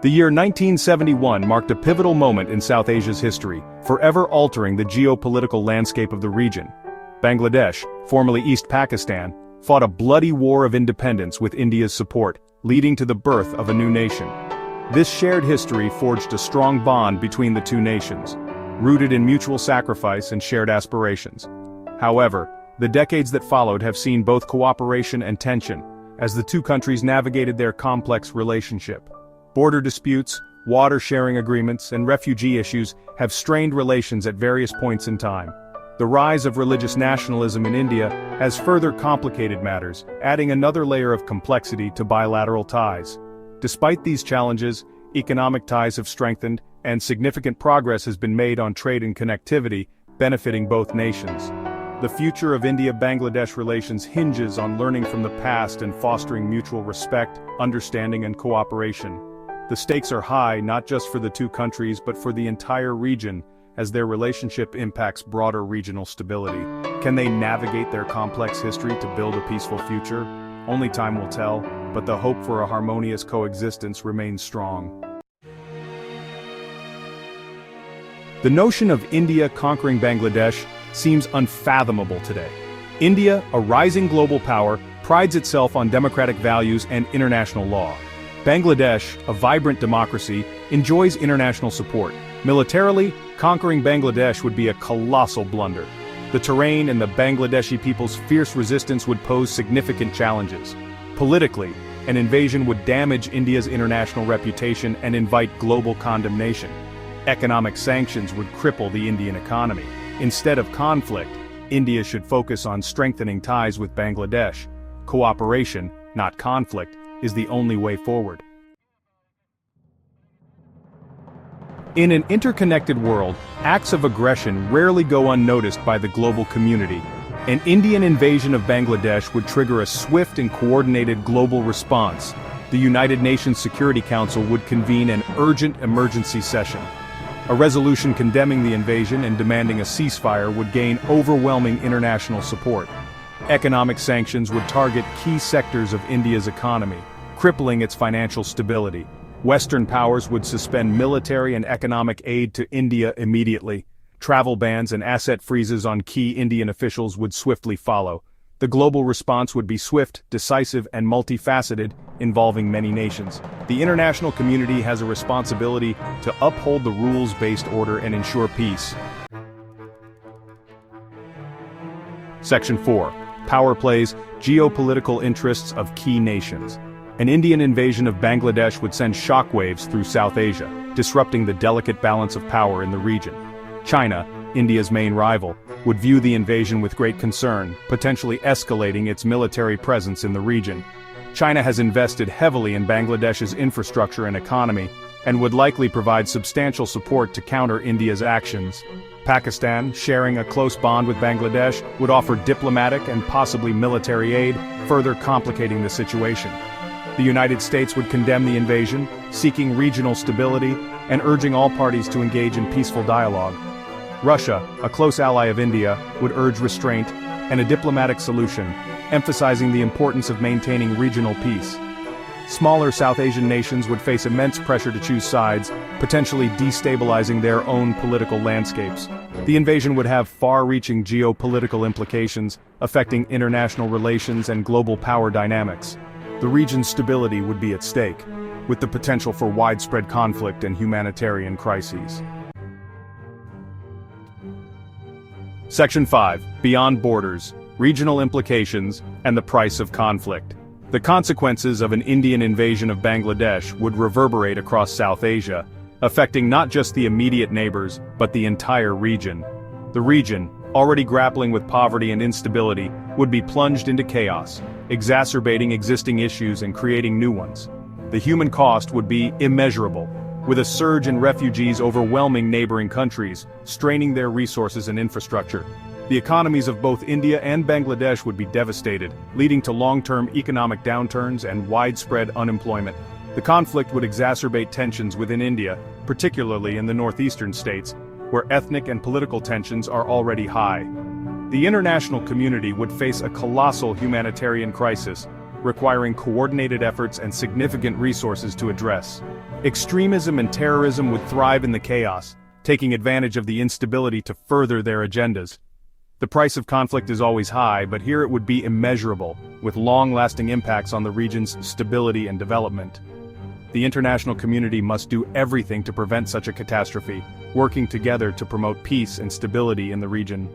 The year 1971 marked a pivotal moment in South Asia's history, forever altering the geopolitical landscape of the region. Bangladesh, formerly East Pakistan, fought a bloody war of independence with India's support, leading to the birth of a new nation. This shared history forged a strong bond between the two nations, rooted in mutual sacrifice and shared aspirations. However, the decades that followed have seen both cooperation and tension, as the two countries navigated their complex relationship. Border disputes, water-sharing agreements, and refugee issues have strained relations at various points in time. The rise of religious nationalism in India has further complicated matters, adding another layer of complexity to bilateral ties. Despite these challenges, economic ties have strengthened, and significant progress has been made on trade and connectivity, benefiting both nations. The future of India-Bangladesh relations hinges on learning from the past and fostering mutual respect, understanding, and cooperation. The stakes are high not just for the two countries but for the entire region, as their relationship impacts broader regional stability. Can they navigate their complex history to build a peaceful future? Only time will tell, but the hope for a harmonious coexistence remains strong. The notion of India conquering Bangladesh seems unfathomable today. India, a rising global power, prides itself on democratic values and international law. Bangladesh, a vibrant democracy, enjoys international support. Militarily, conquering Bangladesh would be a colossal blunder. The terrain and the Bangladeshi people's fierce resistance would pose significant challenges. Politically, an invasion would damage India's international reputation and invite global condemnation. Economic sanctions would cripple the Indian economy. Instead of conflict, India should focus on strengthening ties with Bangladesh. Cooperation, not conflict, is the only way forward. In an interconnected world, acts of aggression rarely go unnoticed by the global community. An Indian invasion of Bangladesh would trigger a swift and coordinated global response. The United Nations Security Council would convene an urgent emergency session. A resolution condemning the invasion and demanding a ceasefire would gain overwhelming international support. Economic sanctions would target key sectors of India's economy, crippling its financial stability. Western powers would suspend military and economic aid to India immediately. Travel bans and asset freezes on key Indian officials would swiftly follow. The global response would be swift, decisive, and multifaceted, involving many nations. The international community has a responsibility to uphold the rules-based order and ensure peace. Section 4. Power plays, geopolitical interests of key nations. An Indian invasion of Bangladesh would send shockwaves through South Asia, disrupting the delicate balance of power in the region. China, India's main rival, would view the invasion with great concern, potentially escalating its military presence in the region. China has invested heavily in Bangladesh's infrastructure and economy, and would likely provide substantial support to counter India's actions. Pakistan, sharing a close bond with Bangladesh, would offer diplomatic and possibly military aid, further complicating the situation. The United States would condemn the invasion, seeking regional stability, and urging all parties to engage in peaceful dialogue. Russia, a close ally of India, would urge restraint and a diplomatic solution, emphasizing the importance of maintaining regional peace. Smaller South Asian nations would face immense pressure to choose sides, potentially destabilizing their own political landscapes. The invasion would have far-reaching geopolitical implications, affecting international relations and global power dynamics. The region's stability would be at stake, with the potential for widespread conflict and humanitarian crises. Section 5. Beyond borders, regional implications, and the price of conflict. The consequences of an Indian invasion of Bangladesh would reverberate across South Asia, affecting not just the immediate neighbors, but the entire region. The region, already grappling with poverty and instability, would be plunged into chaos, exacerbating existing issues and creating new ones. The human cost would be immeasurable, with a surge in refugees overwhelming neighboring countries, straining their resources and infrastructure. The economies of both India and Bangladesh would be devastated, leading to long-term economic downturns and widespread unemployment. The conflict would exacerbate tensions within India, particularly in the northeastern states, where ethnic and political tensions are already high. The international community would face a colossal humanitarian crisis, requiring coordinated efforts and significant resources to address. Extremism and terrorism would thrive in the chaos, taking advantage of the instability to further their agendas. The price of conflict is always high, but here it would be immeasurable, with long-lasting impacts on the region's stability and development. The international community must do everything to prevent such a catastrophe, working together to promote peace and stability in the region.